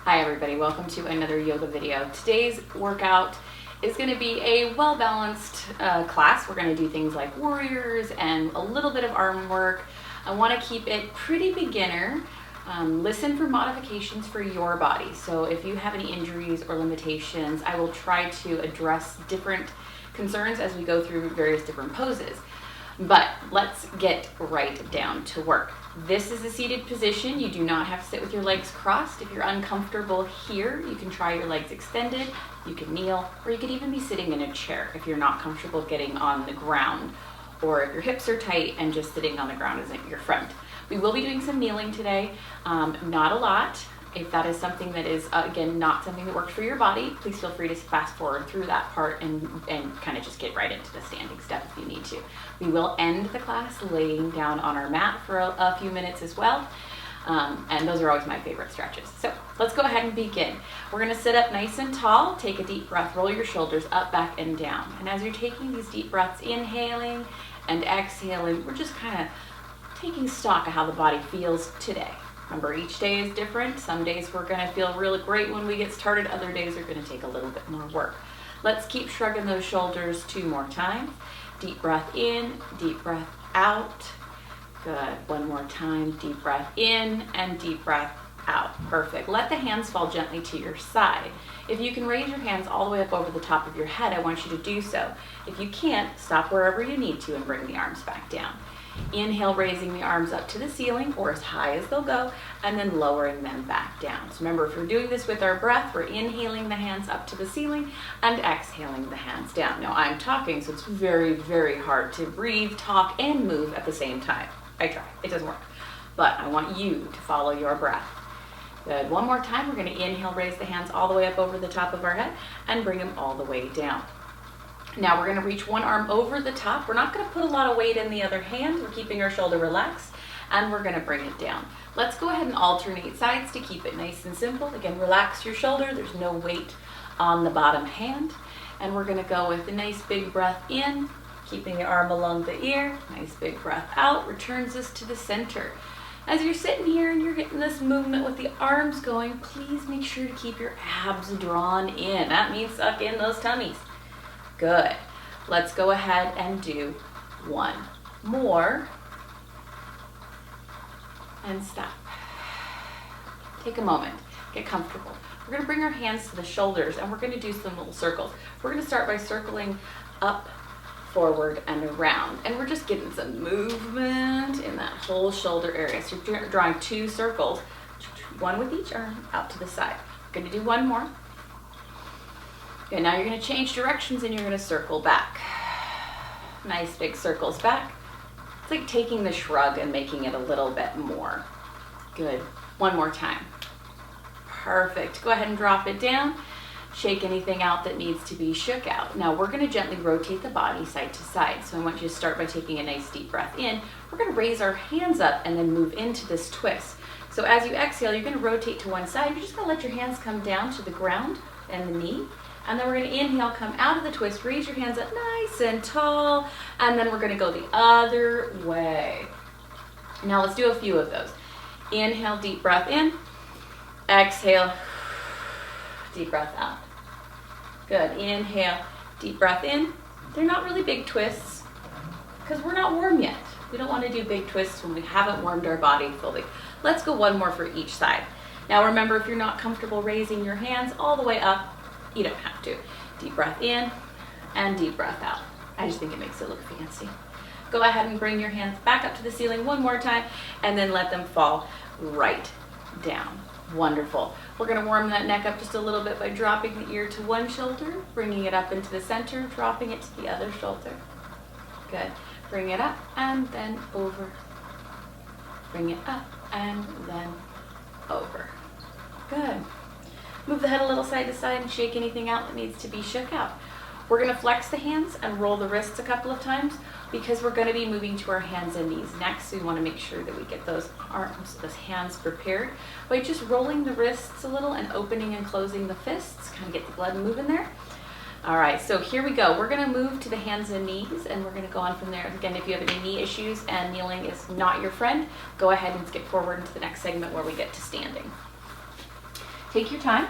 Hi everybody, welcome to another yoga video. Today's workout is going to be a well-balanced class. We're going to do things like warriors and a little bit of arm work. I want to keep it pretty beginner. Listen for modifications for your body. So if you have any injuries or limitations, I will try to address different concerns as we go through various different poses. But let's get right down to work. This is a seated position. You do not have to sit with your legs crossed. If you're uncomfortable here, you can try your legs extended, you can kneel, or you could even be sitting in a chair if you're not comfortable getting on the ground, or if your hips are tight and just sitting on the ground isn't your friend. We will be doing some kneeling today, not a lot. If that is something that is, again, not something that works for your body, please feel free to fast forward through that part and kind of just get right into the standing step if you need to. We will end the class laying down on our mat for a few minutes as well. And those are always my favorite stretches. So let's go ahead and begin. We're going to sit up nice and tall, take a deep breath, roll your shoulders up, back, and down. And as you're taking these deep breaths, inhaling and exhaling, we're just kind of taking stock of how the body feels today. Remember, each day is different. Some days we're going to feel really great when we get started. Other days are going to take a little bit more work. Let's keep shrugging those shoulders 2 more times. Deep breath in, deep breath out. Good. 1 more time. Deep breath in and deep breath out. Perfect. Let the hands fall gently to your side. If you can raise your hands all the way up over the top of your head, I want you to do so. If you can't, stop wherever you need to and bring the arms back down. Inhale, raising the arms up to the ceiling or as high as they'll go, and then lowering them back down. So remember, if we're doing this with our breath, we're inhaling the hands up to the ceiling and exhaling the hands down. Now I'm talking, so it's very, very hard to breathe, talk, and move at the same time. I try, it doesn't work, but I want you to follow your breath. Good. 1 more time, we're going to inhale, raise the hands all the way up over the top of our head and bring them all the way down. Now we're going to reach one arm over the top. We're not going to put a lot of weight in the other hand. We're keeping our shoulder relaxed, and we're going to bring it down. Let's go ahead and alternate sides to keep it nice and simple. Again, relax your shoulder. There's no weight on the bottom hand. And we're going to go with a nice big breath in, keeping the arm along the ear. Nice big breath out, returns us to the center. As you're sitting here and you're getting this movement with the arms going, please make sure to keep your abs drawn in. That means suck in those tummies. Good. Let's go ahead and do 1 more. And stop. Take a moment. Get comfortable. We're going to bring our hands to the shoulders and we're going to do some little circles. We're going to start by circling up, forward, and around. And we're just getting some movement in that whole shoulder area. So you're drawing 2 circles, 1 with each arm out to the side. We're going to do 1 more. Okay, now you're going to change directions and you're going to circle back. Nice big circles back. It's like taking the shrug and making it a little bit more. Good. 1 more time. Perfect. Go ahead and drop it down. Shake anything out that needs to be shook out. Now we're going to gently rotate the body side to side. So I want you to start by taking a nice deep breath in. We're going to raise our hands up and then move into this twist. So as you exhale, you're going to rotate to one side. You're just going to let your hands come down to the ground and the knee. And then we're going to inhale, come out of the twist, raise your hands up nice and tall, and then we're going to go the other way. Now let's do a few of those. Inhale, deep breath in. Exhale, deep breath out. Good. Inhale, deep breath in. They're not really big twists because we're not warm yet. We don't want to do big twists when we haven't warmed our body fully. Let's go 1 more for each side. Now remember, if you're not comfortable raising your hands all the way up, you don't have to. Deep breath in and deep breath out. I just think it makes it look fancy. Go ahead and bring your hands back up to the ceiling 1 more time and then let them fall right down. Wonderful. We're going to warm that neck up just a little bit by dropping the ear to one shoulder, bringing it up into the center, dropping it to the other shoulder. Good. Bring it up and then over. Bring it up and then over. Good. Move the head a little side to side and shake anything out that needs to be shook out. We're going to flex the hands and roll the wrists a couple of times because we're going to be moving to our hands and knees next. So we want to make sure that we get those arms, those hands prepared by just rolling the wrists a little and opening and closing the fists, kind of get the blood moving there. All right, so here we go. We're going to move to the hands and knees, and we're going to go on from there. Again, if you have any knee issues and kneeling is not your friend, go ahead and skip forward into the next segment where we get to standing. Take your time.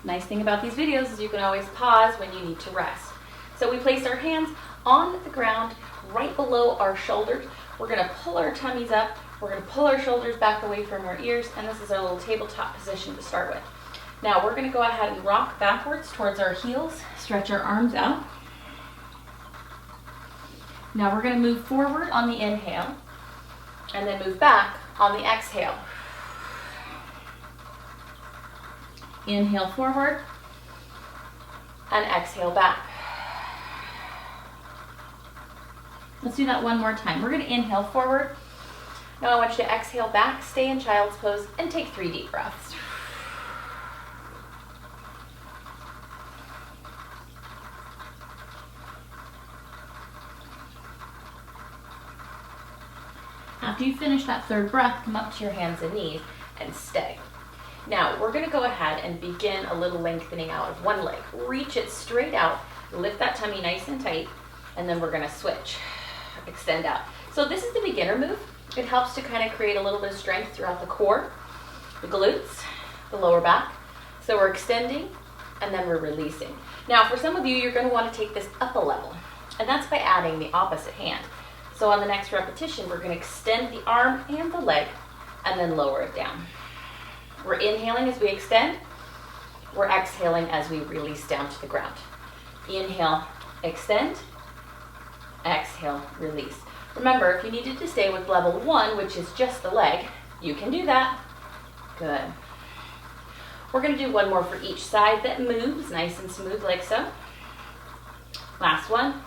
Nice thing about these videos is you can always pause when you need to rest. So we place our hands on the ground right below our shoulders. We're gonna pull our tummies up. We're gonna pull our shoulders back away from our ears, and this is our little tabletop position to start with. Now we're gonna go ahead and rock backwards towards our heels, stretch our arms out. Now we're gonna move forward on the inhale, and then move back on the exhale. Inhale forward, and exhale back. Let's do that one more time. We're gonna inhale forward. Now I want you to exhale back, stay in child's pose, and take 3 deep breaths. After you finish that 3rd breath, come up to your hands and knees and stay. Now we're gonna go ahead and begin a little lengthening out of one leg. Reach it straight out, lift that tummy nice and tight, and then we're gonna switch, extend out. So this is the beginner move. It helps to kind of create a little bit of strength throughout the core, the glutes, the lower back. So we're extending and then we're releasing. Now for some of you, you're gonna wanna take this up a level, and that's by adding the opposite hand. So on the next repetition, we're gonna extend the arm and the leg and then lower it down. We're inhaling as we extend. We're exhaling as we release down to the ground. Inhale, extend. Exhale, release. Remember, if you needed to stay with level 1, which is just the leg, you can do that. Good. We're gonna do one more for each side that moves nice and smooth like so. Last one.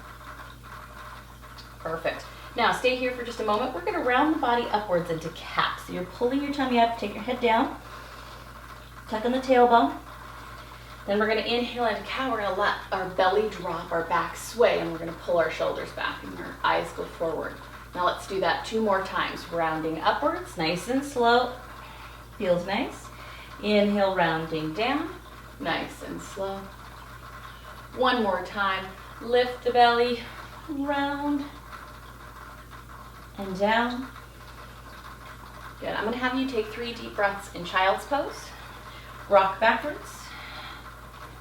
Perfect. Now stay here for just a moment. We're gonna round the body upwards into cat. So you're pulling your tummy up, take your head down, tuck in the tailbone. Then we're gonna inhale into cat. We're gonna let our belly drop, our back sway, and we're gonna pull our shoulders back and our eyes go forward. Now let's do that 2 more times. Rounding upwards, nice and slow. Feels nice. Inhale, rounding down, nice and slow. One more time. Lift the belly, round, and down. Good. I'm gonna have you take 3 deep breaths in child's pose. Rock backwards.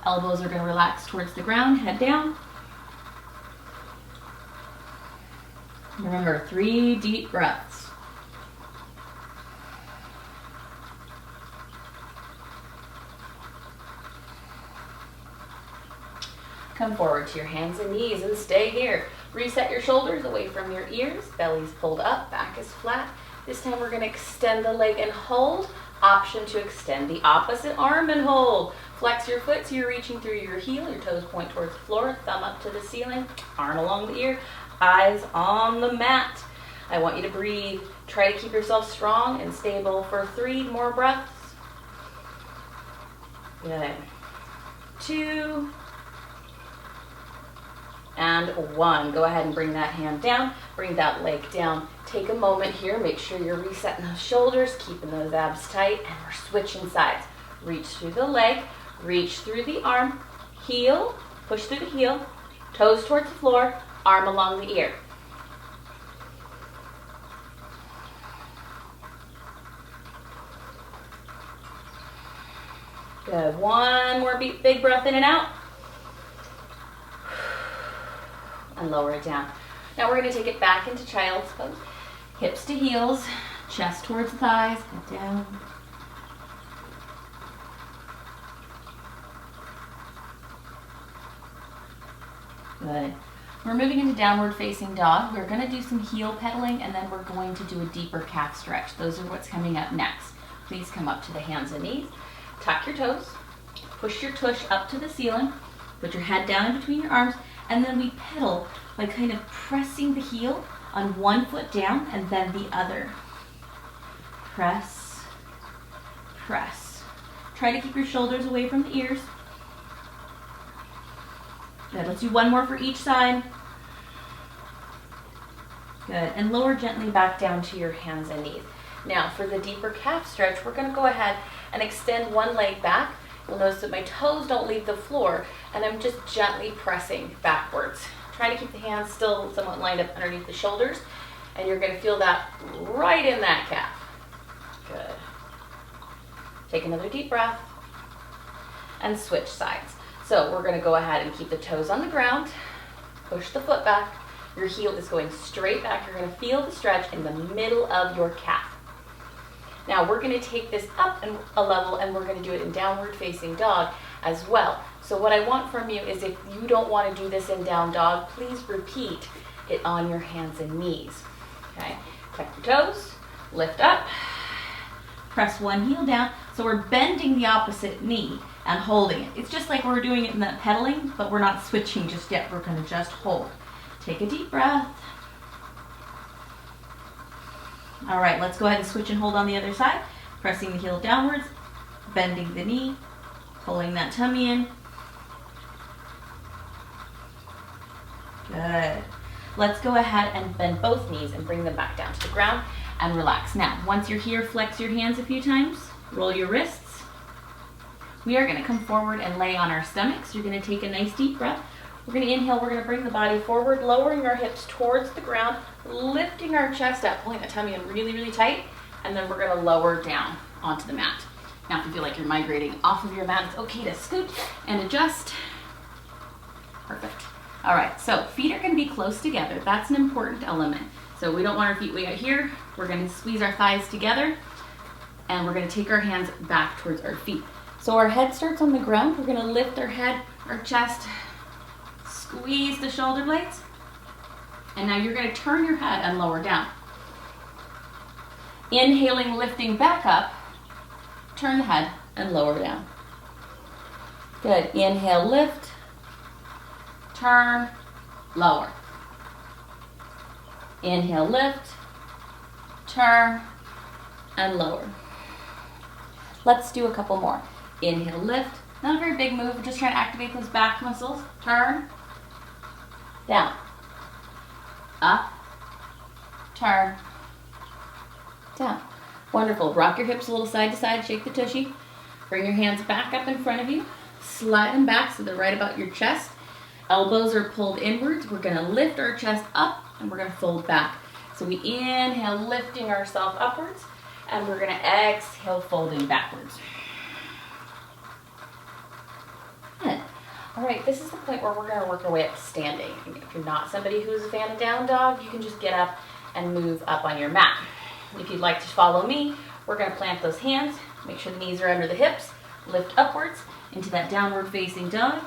Elbows are gonna relax towards the ground, head down. Remember, 3 deep breaths. Come forward to your hands and knees and stay here. Reset your shoulders away from your ears. Belly's pulled up, back is flat. This time we're gonna extend the leg and hold. Option to extend the opposite arm and hold. Flex your foot so you're reaching through your heel. Your toes point towards the floor, thumb up to the ceiling, arm along the ear, eyes on the mat. I want you to breathe. Try to keep yourself strong and stable for 3 more breaths. Good. 2. And 1. Go ahead and bring that hand down, bring that leg down. Take a moment here, make sure you're resetting those shoulders, keeping those abs tight, and we're switching sides. Reach through the leg, reach through the arm, heel, push through the heel, toes towards the floor, arm along the ear. Good. 1 more big breath in and out. And lower it down. Now we're going to take it back into child's pose. Hips to heels, chest towards the thighs, head down. Good. We're moving into downward facing dog. We're going to do some heel pedaling, and then we're going to do a deeper calf stretch. Those are what's coming up next. Please come up to the hands and knees. Tuck your toes. Push your tush up to the ceiling. Put your head down in between your arms. And then we pedal by kind of pressing the heel on one foot down and then the other. Press, press. Try to keep your shoulders away from the ears. Good. Let's do 1 more for each side. Good. And lower gently back down to your hands and knees. Now for the deeper calf stretch, we're going to go ahead and extend one leg back. You'll notice that my toes don't leave the floor, and I'm just gently pressing backwards. Try to keep the hands still somewhat lined up underneath the shoulders, and you're going to feel that right in that calf. Good. Take another deep breath and switch sides. So we're gonna go ahead and keep the toes on the ground, push the foot back, your heel is going straight back. You're gonna feel the stretch in the middle of your calf. Now we're gonna take this up a level and we're gonna do it in downward facing dog as well. So what I want from you is if you don't wanna do this in down dog, please repeat it on your hands and knees, okay? Tuck your toes, lift up, press one heel down. So we're bending the opposite knee and holding it. It's just like we're doing it in that pedaling, but we're not switching just yet. We're gonna just hold. Take a deep breath. All right, let's go ahead and switch and hold on the other side. Pressing the heel downwards, bending the knee, pulling that tummy in. Good. Let's go ahead and bend both knees and bring them back down to the ground and relax. Now, once you're here, flex your hands a few times, roll your wrists. We are gonna come forward and lay on our stomachs. You're gonna take a nice deep breath. We're gonna inhale, we're gonna bring the body forward, lowering our hips towards the ground, lifting our chest up, pulling the tummy in really, really tight, and then we're gonna lower down onto the mat. Now, if you feel like you're migrating off of your mat, it's okay to scoot and adjust. Perfect. All right, so feet are gonna be close together. That's an important element. So we don't want our feet way out here. We're gonna squeeze our thighs together, and we're gonna take our hands back towards our feet. So our head starts on the ground. We're gonna lift our head, our chest, squeeze the shoulder blades, and now you're gonna turn your head and lower down. Inhaling, lifting back up, turn the head and lower down. Good, inhale, lift, turn, lower. Inhale, lift, turn, and lower. Let's do a couple more. Inhale, lift. Not a very big move, we're just trying to activate those back muscles. Turn, down, up, turn, down. Wonderful. Rock your hips a little side to side, shake the tushy. Bring your hands back up in front of you. Slide them back so they're right about your chest. Elbows are pulled inwards. We're gonna lift our chest up and we're gonna fold back. So we inhale, lifting ourselves upwards, and we're gonna exhale, folding backwards. Good. All right, this is the point where we're gonna work our way up to standing. If you're not somebody who's a fan of down dog, you can just get up and move up on your mat. If you'd like to follow me, we're gonna plant those hands, make sure the knees are under the hips, lift upwards into that downward facing dog.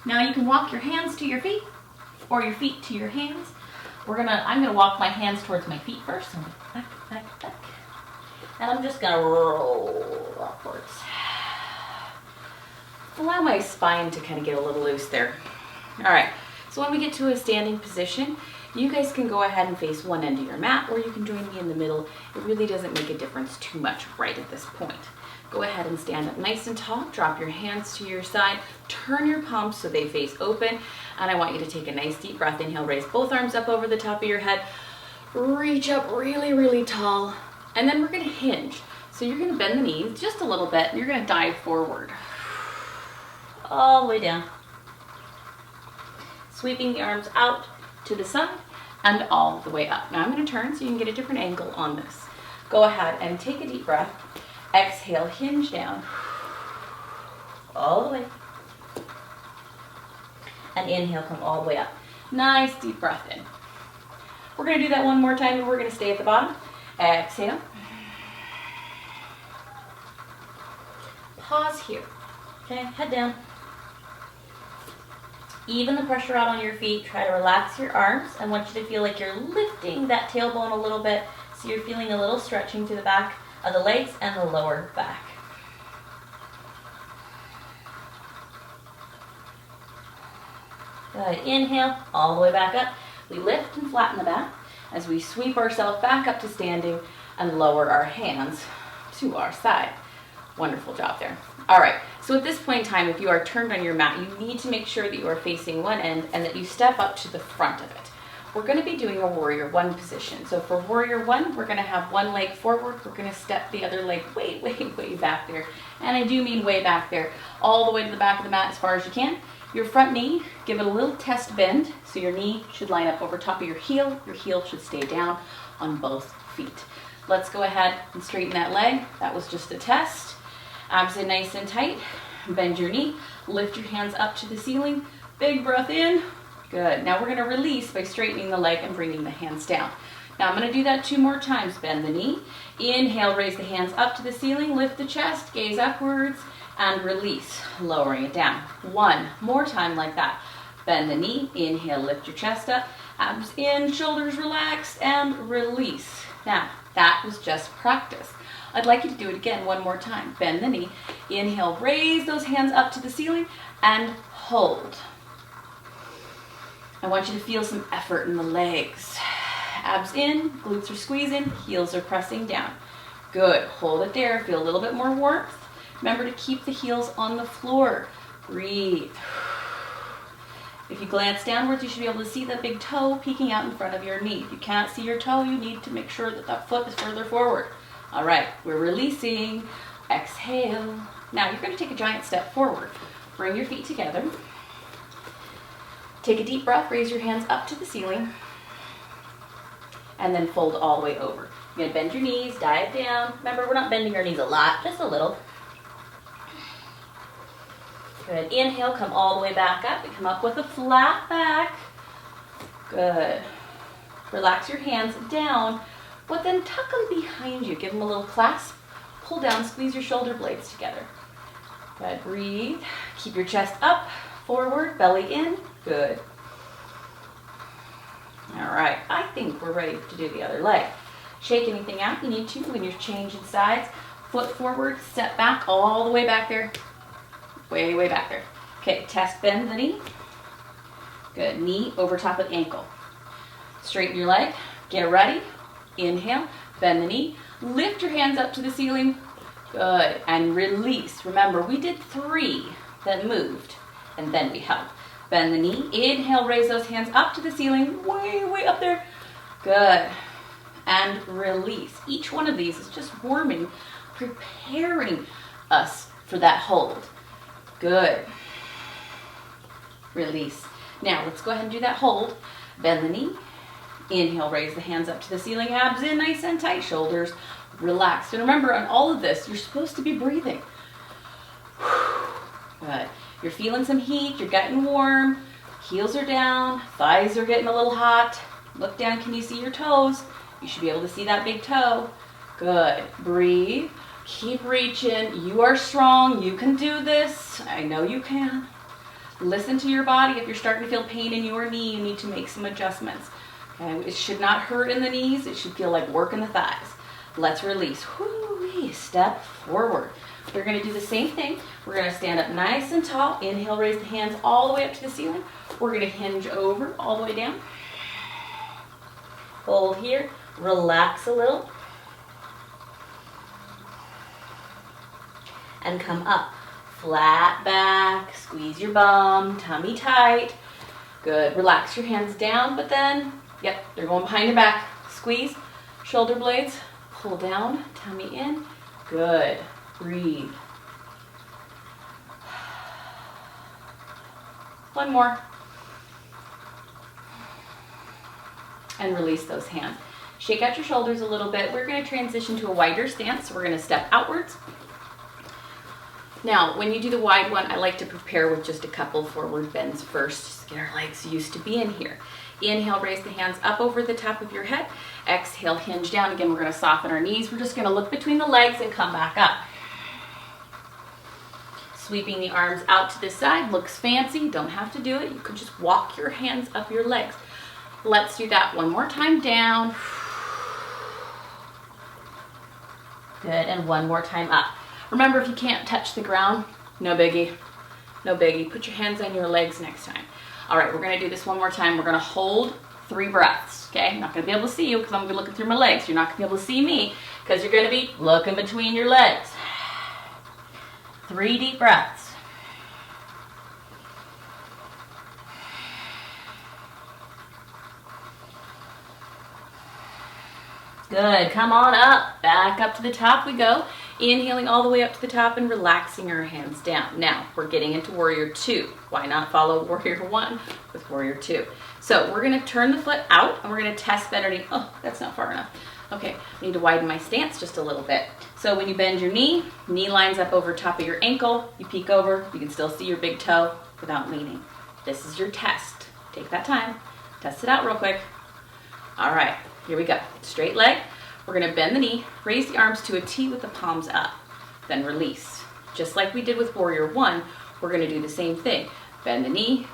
Now you can walk your hands to your feet or your feet to your hands. I'm gonna walk my hands towards my feet first. So back, back, back. And I'm just gonna roll upwards. Allow my spine to kind of get a little loose there. All right, so when we get to a standing position, you guys can go ahead and face one end of your mat, or you can join me in the middle. It really doesn't make a difference too much right at this point. Go ahead and stand up nice and tall, drop your hands to your side, turn your palms so they face open, and I want you to take a nice deep breath. Inhale, raise both arms up over the top of your head, reach up really, really tall, and then we're gonna hinge. So you're gonna bend the knees just a little bit, and you're gonna dive forward. All the way down. Sweeping the arms out to the side and all the way up. Now I'm gonna turn so you can get a different angle on this. Go ahead and take a deep breath. Exhale, hinge down, all the way. And inhale, come all the way up. Nice deep breath in. We're gonna do that one more time and we're gonna stay at the bottom. Exhale. Pause here, okay, head down. Even the pressure out on your feet. Try to relax your arms. I want you to feel like you're lifting that tailbone a little bit, so you're feeling a little stretching through the back of the legs and the lower back. Good. Inhale, all the way back up. We lift and flatten the back as we sweep ourselves back up to standing and lower our hands to our side. Wonderful job there. All right, so at this point in time, if you are turned on your mat, you need to make sure that you are facing one end and that you step up to the front of it. We're gonna be doing a warrior one position. So for warrior one, we're gonna have one leg forward. We're gonna step the other leg way, way, way back there. And I do mean way back there, all the way to the back of the mat as far as you can. Your front knee, give it a little test bend. So your knee should line up over top of your heel. Your heel should stay down on both feet. Let's go ahead and straighten that leg. That was just a test. Abs in nice and tight. Bend your knee. Lift your hands up to the ceiling. Big breath in. Good. Now we're going to release by straightening the leg and bringing the hands down. Now I'm going to do that 2 more times. Bend the knee. Inhale, raise the hands up to the ceiling. Lift the chest, gaze upwards, and release, lowering it down. 1 more time like that. Bend the knee. Inhale, lift your chest up. Abs in, shoulders relaxed, and release. Now, that was just practice. I'd like you to do it again 1 more time. Bend the knee. Inhale, raise those hands up to the ceiling, and hold. I want you to feel some effort in the legs. Abs in, glutes are squeezing, heels are pressing down. Good, hold it there, feel a little bit more warmth. Remember to keep the heels on the floor. Breathe. If you glance downwards, you should be able to see the big toe peeking out in front of your knee. If you can't see your toe, you need to make sure that that foot is further forward. All right, we're releasing. Exhale. Now you're going to take a giant step forward. Bring your feet together. Take a deep breath, raise your hands up to the ceiling, and then fold all the way over. You're gonna bend your knees, dive down. Remember, we're not bending our knees a lot, just a little. Good, inhale, come all the way back up. And come up with a flat back. Good. Relax your hands down, but then tuck them behind you. Give them a little clasp. Pull down, squeeze your shoulder blades together. Good, breathe. Keep your chest up, forward, belly in. Good. All right, I think we're ready to do the other leg. Shake anything out you need to when you're changing sides. Foot forward, step back, all the way back there. Way, way back there. Okay, test bend the knee. Good, knee over top of ankle. Straighten your leg, get ready. Inhale, bend the knee. Lift your hands up to the ceiling. Good, and release. Remember, we did 3, then moved, and then we held. Bend the knee. Inhale, raise those hands up to the ceiling. Way, way up there. Good. And release. Each one of these is just warming, preparing us for that hold. Good. Release. Now, let's go ahead and do that hold. Bend the knee. Inhale, raise the hands up to the ceiling. Abs in, nice and tight. Shoulders relaxed. And remember, on all of this, you're supposed to be breathing. Good. You're feeling some heat, you're getting warm, heels are down, thighs are getting a little hot. Look down, can you see your toes? You should be able to see that big toe. Good, breathe, keep reaching. You are strong, you can do this. I know you can. Listen to your body. If you're starting to feel pain in your knee, you need to make some adjustments. Okay, it should not hurt in the knees, it should feel like work in the thighs. Let's release. Whoo-wee. Step forward. We're going to do the same thing. We're going to stand up nice and tall. Inhale, raise the hands all the way up to the ceiling. We're going to hinge over all the way down. Hold here. Relax a little. And come up. Flat back. Squeeze your bum. Tummy tight. Good. Relax your hands down, but then, yep, they're going behind your back. Squeeze. Shoulder blades. Pull down. Tummy in. Good. Breathe. 1 more. And release those hands. Shake out your shoulders a little bit. We're going to transition to a wider stance. So we're going to step outwards. Now, when you do the wide one, I like to prepare with just a couple forward bends first, just to get our legs used to being here. Inhale, raise the hands up over the top of your head. Exhale, hinge down. Again, we're going to soften our knees. We're just going to look between the legs and come back up. Sweeping the arms out to the side. Looks fancy. Don't have to do it. You could just walk your hands up your legs. Let's do that 1 more time down. Good, and 1 more time up. Remember, if you can't touch the ground, no biggie. No biggie. Put your hands on your legs next time. All right, we're going to do this 1 more time. We're going to hold 3 breaths, okay? I'm not going to be able to see you because I'm going to be looking through my legs. You're not going to be able to see me because you're going to be looking between your legs. 3 deep breaths. Good. Come on up. Back up to the top we go. Inhaling all the way up to the top and relaxing our hands down. Now, we're getting into Warrior 2. Why not follow Warrior 1 with Warrior 2? So we're going to turn the foot out and we're going to test bend our knee. Oh, that's not far enough. Okay, I need to widen my stance just a little bit. So when you bend your knee lines up over top of your ankle, you peek over, you can still see your big toe without leaning. This is your test. Take that time, test it out real quick. All right, here we go. Straight leg. We're gonna bend the knee, raise the arms to a T with the palms up, then release. Just like we did with Warrior One, we're gonna do the same thing. Bend the knee,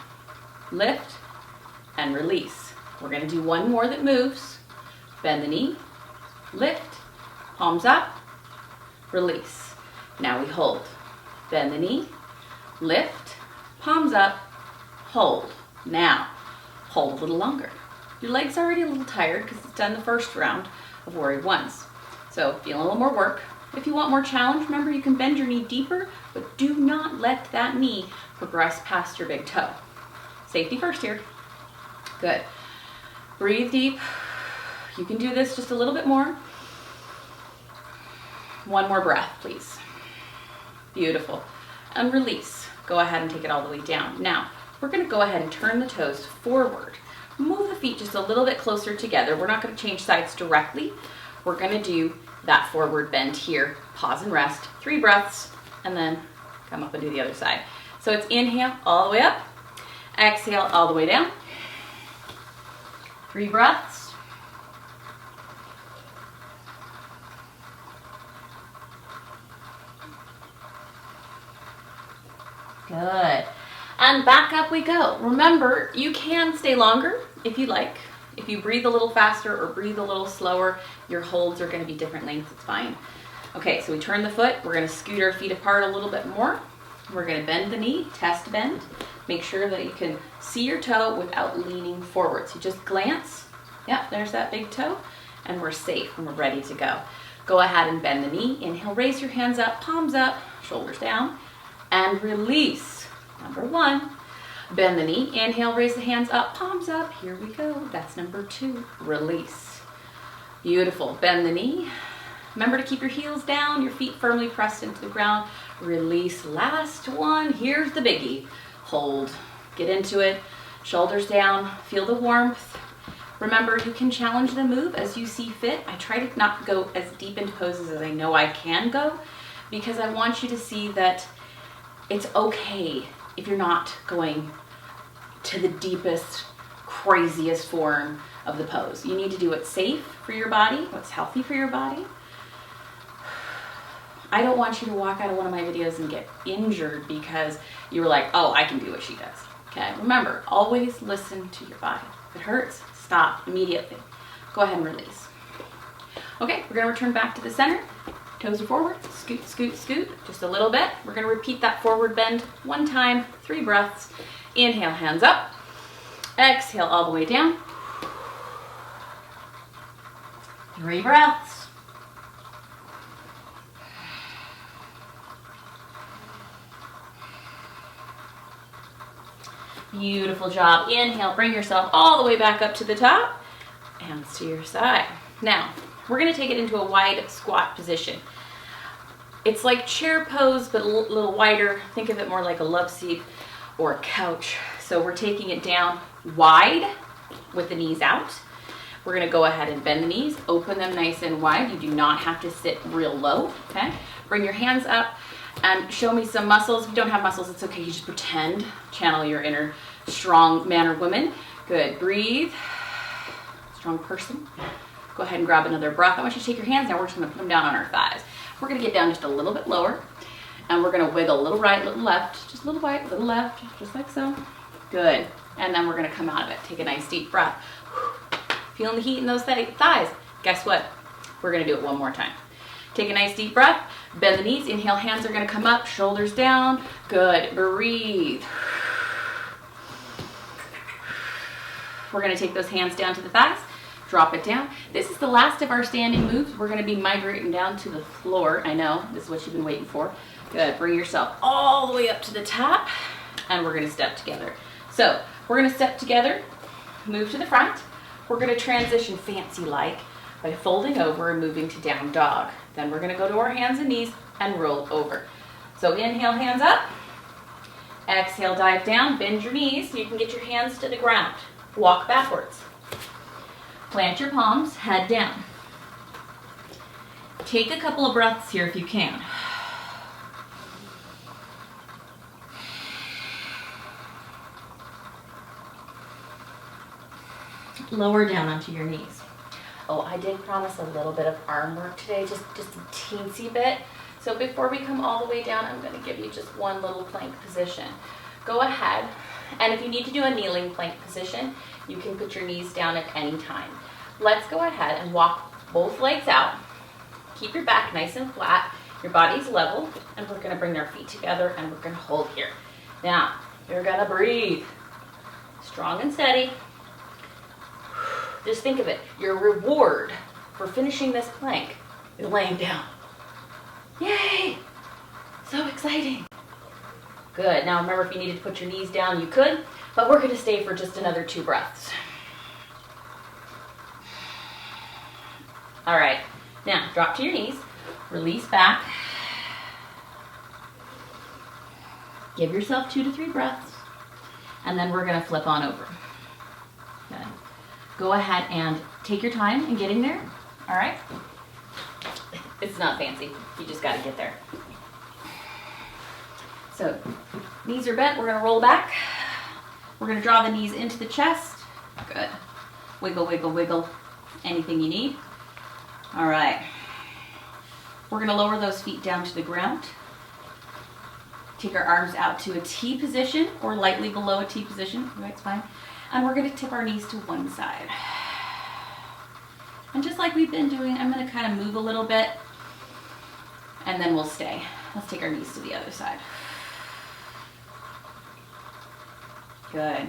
lift, and release. We're gonna do one more that moves. Bend the knee, lift, palms up, release. Now we hold. Bend the knee, lift, palms up, hold. Now, hold a little longer. Your leg's already a little tired because it's done the first round of Warrior Ones. So feeling a little more work. If you want more challenge, remember you can bend your knee deeper, but do not let that knee progress past your big toe. Safety first here. Good. Breathe deep. You can do this just a little bit more. One more breath, please. Beautiful. And release. Go ahead and take it all the way down. Now, we're going to go ahead and turn the toes forward. Move the feet just a little bit closer together. We're not going to change sides directly. We're going to do that forward bend here. Pause and rest. 3 breaths, and then come up and do the other side. So it's inhale all the way up. Exhale all the way down. 3 breaths. Good. And back up we go. Remember, you can stay longer if you like. If you breathe a little faster or breathe a little slower, your holds are going to be different lengths. It's fine. Okay, so we turn the foot. We're going to scoot our feet apart a little bit more. We're going to bend the knee, test bend. Make sure that you can see your toe without leaning forward. So just glance. Yep, there's that big toe. And we're safe and we're ready to go. Go ahead and bend the knee. Inhale, raise your hands up, palms up, shoulders down, and release. Number 1. Bend the knee. Inhale, raise the hands up, palms up. Here we go. That's number 2. Release. Beautiful. Bend the knee. Remember to keep your heels down, your feet firmly pressed into the ground. Release. Last one. Here's the biggie. Hold. Get into it. Shoulders down. Feel the warmth. Remember, you can challenge the move as you see fit. I try to not go as deep into poses as I know I can go, because I want you to see that it's okay if you're not going to the deepest, craziest form of the pose. You need to do what's safe for your body, what's healthy for your body. I don't want you to walk out of one of my videos and get injured because you were like, oh, I can do what she does. Okay, remember, always listen to your body. If it hurts, stop immediately. Go ahead and release. Okay, we're gonna return back to the center. Toes are forward, scoot, scoot, scoot, just a little bit. We're gonna repeat that forward bend 1 time, 3 breaths. Inhale, hands up. Exhale all the way down. 3 breaths. Beautiful job. Inhale, bring yourself all the way back up to the top. Hands to your side. Now, we're gonna take it into a wide squat position. It's like chair pose, but a little wider. Think of it more like a love seat or a couch. So we're taking it down wide with the knees out. We're gonna go ahead and bend the knees, open them nice and wide. You do not have to sit real low, okay? Bring your hands up and show me some muscles. If you don't have muscles, it's okay. You just pretend, channel your inner strong man or woman. Good, breathe. Strong person. Go ahead and grab another breath. I want you to take your hands now. We're just gonna put them down on our thighs. We're gonna get down just a little bit lower, and we're gonna wiggle a little right, little left, just a little right, little left, just like so. Good. And then we're gonna come out of it. Take a nice deep breath. Feeling the heat in those thighs. Guess what? We're gonna do it one more time. Take a nice deep breath. Bend the knees. Inhale, hands are gonna come up, shoulders down. Good. Breathe. We're gonna take those hands down to the thighs. Drop it down. This is the last of our standing moves. We're gonna be migrating down to the floor. I know, this is what you've been waiting for. Good, bring yourself all the way up to the top, and we're gonna step together. So, we're gonna step together, move to the front. We're gonna transition fancy-like by folding over and moving to down dog. Then we're gonna go to our hands and knees and roll over. So inhale, hands up. Exhale, dive down, bend your knees so you can get your hands to the ground. Walk backwards. Plant your palms, head down. take a couple of breaths here if you can. Lower down onto your knees. Oh, I did promise a little bit of arm work today, just a teensy bit. So before we come all the way down, I'm gonna give you just one little plank position. Go ahead, and if you need to do a kneeling plank position, you can put your knees down at any time. Let's go ahead and walk both legs out. Keep your back nice and flat, your body's level, and we're gonna bring our feet together and we're gonna hold here. Now, you're gonna breathe. Strong and steady. Just think of it, your reward for finishing this plank is laying down. Yay! So exciting. Good, now remember if you needed to put your knees down, you could, but we're gonna stay for just another 2 breaths. All right, now drop to your knees, release back. Give yourself 2 to 3 breaths, and then we're gonna flip on over. Okay. Go ahead and take your time in getting there, all right? It's not fancy, you just gotta get there. So, knees are bent, we're gonna roll back. We're gonna draw the knees into the chest. Good. Wiggle, wiggle, wiggle, anything you need. All right. We're gonna lower those feet down to the ground. Take our arms out to a T position or lightly below a T position, that's fine. And we're gonna tip our knees to one side. And just like we've been doing, I'm gonna kind of move a little bit and then we'll stay. Let's take our knees to the other side. Good.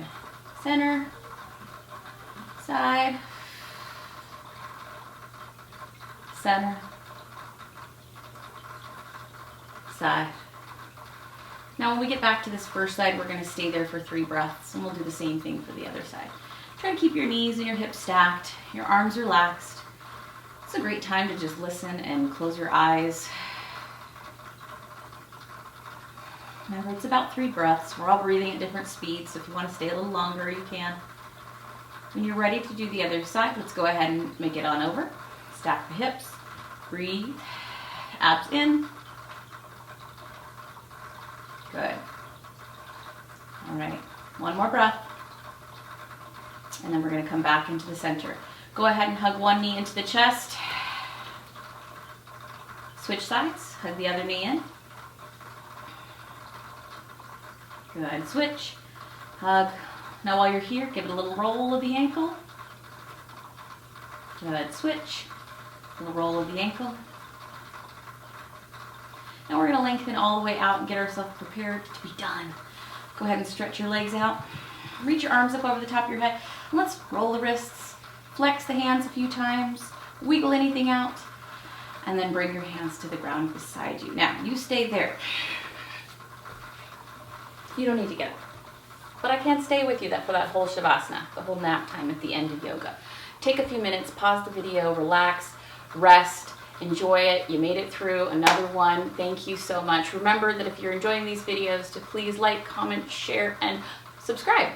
Center, side, center, side. Now when we get back to this first side, we're gonna stay there for 3 breaths and we'll do the same thing for the other side. Try to keep your knees and your hips stacked, your arms relaxed. It's a great time to just listen and close your eyes. Remember, it's about 3 breaths. We're all breathing at different speeds, so if you want to stay a little longer, you can. When you're ready to do the other side, let's go ahead and make it on over. Stack the hips, breathe, abs in. Good. All right, one more breath. And then we're gonna come back into the center. Go ahead and hug one knee into the chest. Switch sides, hug the other knee in. Good, switch, hug. Now while you're here, give it a little roll of the ankle. Good, switch, a little roll of the ankle. Now we're gonna lengthen all the way out and get ourselves prepared to be done. Go ahead and stretch your legs out. Reach your arms up over the top of your head. And let's roll the wrists, flex the hands a few times, wiggle anything out, and then bring your hands to the ground beside you. Now, you stay there. You don't need to get up. But I can stay with you for that whole Shavasana, the whole nap time at the end of yoga. Take a few minutes, pause the video, relax, rest, enjoy it. You made it through another one. Thank you so much. Remember that if you're enjoying these videos, to please like, comment, share, and subscribe.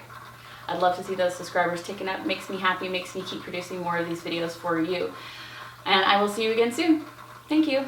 I'd love to see those subscribers ticking up. Makes me happy, makes me keep producing more of these videos for you. And I will see you again soon. Thank you.